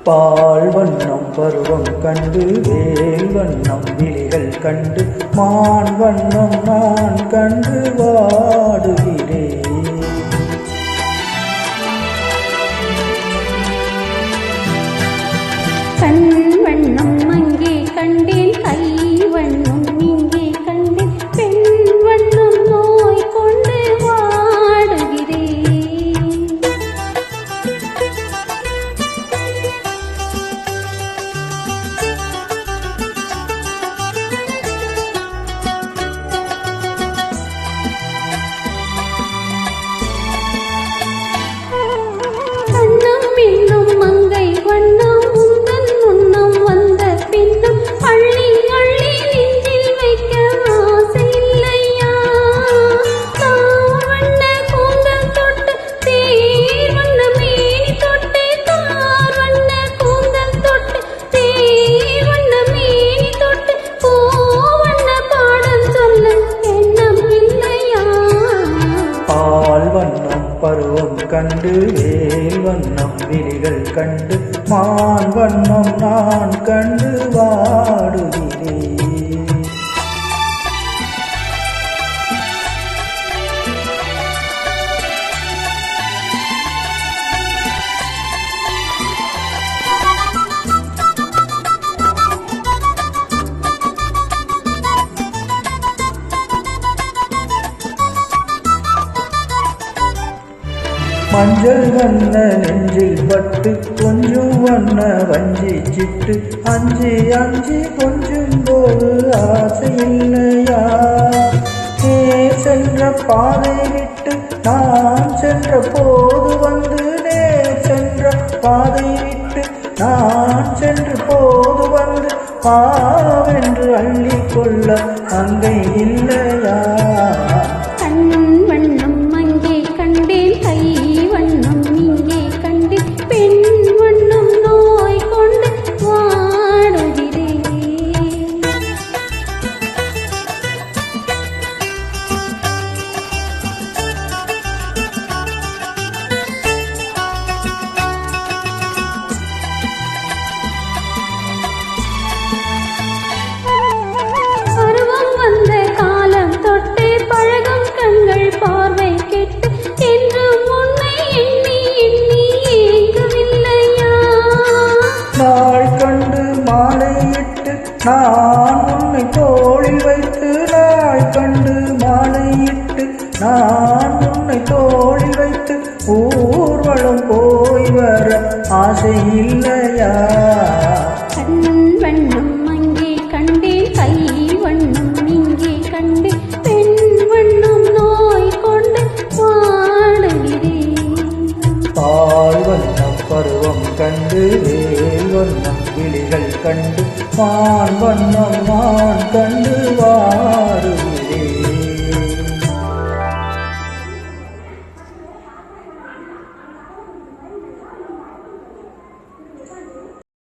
பால் வண்ணம் பருவம் கண்டு வேல் வண்ணம் விழிகள் கண்டு மான் வண்ணம் நான் கண்டு வாடுகிறேன். கண் வண்ணம் அங்கே கண்டேன், கை வண்ணம் இங்கே கண்டேன், பெண் வண்ணம் நோய் கொண்டு வாடுகிறேன். கண்ணம் என்னும் மங்கை வண்ணம் உந்தன் முன்னம் வந்த பின்னம் அள்ளி அள்ளி நெஞ்சில் வைக்க ஆசை இல்லையா? வண்ண கூந்தல் தொட்டு தேர் வண்ண மேனி தொட்டு, தார் வண்ண கூந்தல் தொட்டு தேர் வண்ண மேனி தொட்டு, பூ வண்ண பாடம் சொல்ல எண்ணம் இல்லையா? பால் வண்ணம் பருவம் கண்டு வேல் வண்ணம் விழிகள் கண்டு மான் வண்ணம் நான் கண்டு வாடுகிறேன். மஞ்சள் வண்ண நெஞ்சில் பட்டு கொஞ்சம் வண்ண வஞ்சி சிட்டு அஞ்சி அஞ்சி கொஞ்சம் போது ஆசை இல்லையா? சென்ற பாதை விட்டு நான் சென்ற போது வந்து சென்ற பாதை விட்டு நான் சென்று போது வந்து பாவென்று அள்ளி கொள்ள அங்கை இல்லையா? கண் வண்ணம் அங்கே கண்டேன், கை வண்ணம் இங்கே கண்டேன், பெண் வண்ணம் நோய் கொண்டு வாடுகிறேன். பருவம் வந்த காலம் தொட்டு பழகும் கண்கள் பார்வை கெட்டு என்றும் உன்னை எண்ணி எண்ணி ஏங்கவில்லையா? நாள் கண்டு மாலையிட்டு நான் உன்னை தோளில் வைத்து, நாள் கண்டு மாலையிட்டு நான் உன்னை தோளில் வைத்து ஊர்வலம் போய் வர ஆசை இல்லையா? கண் வண்ணம் அங்கே கண்டேன், கை வண்ணம் இங்கே கண்டேன், பெண் வண்ணம் நோய் கொண்டு வாடுகிறேன். பால் வண்ணம் பருவம் கண்டு வேல் வண்ணம் விழிகள் கண்டு மான் வண்ணம் நான் கண்டு வாடுகிறேன்.